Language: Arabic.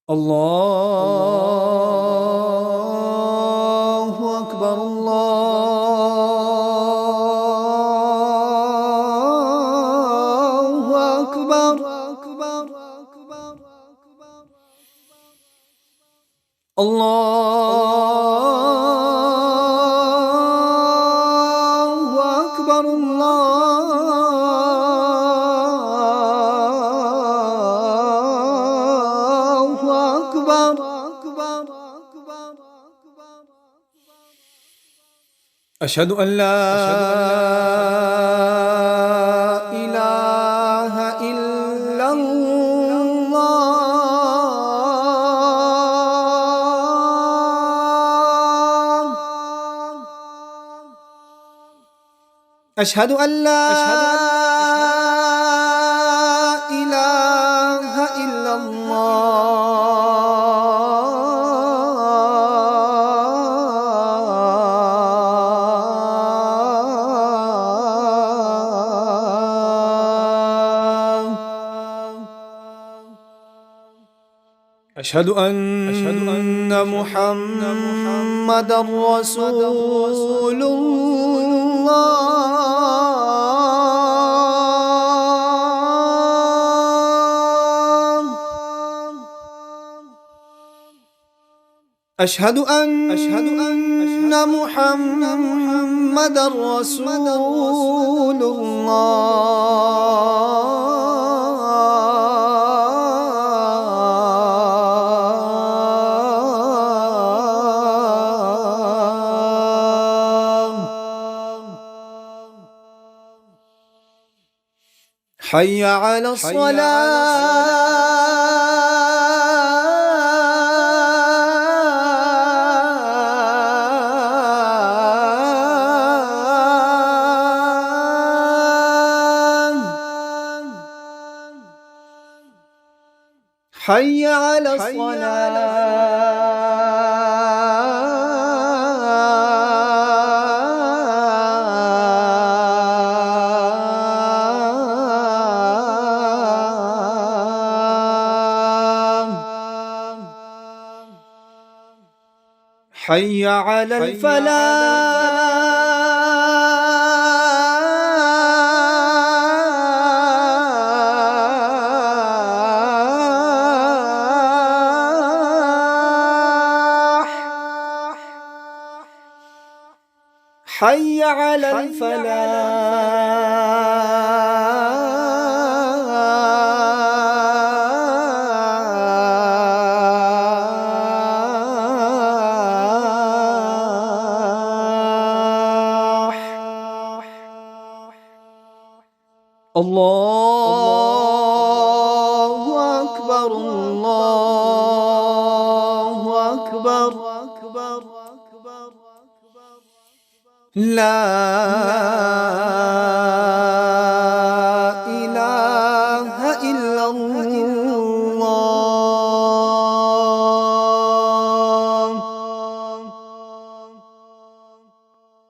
الله أكبر الله أكبر الله أكبر الله أكبر أشهد أن لا إله إلا الله أشهد أن لا إله إلا الله أشهد أن محمدًا رسول الله أشهد أن محمدًا رسول الله حي على الصلاة حي على الصلاة حي على الفلاح حي على الفلاح الله أكبر الله أكبر لا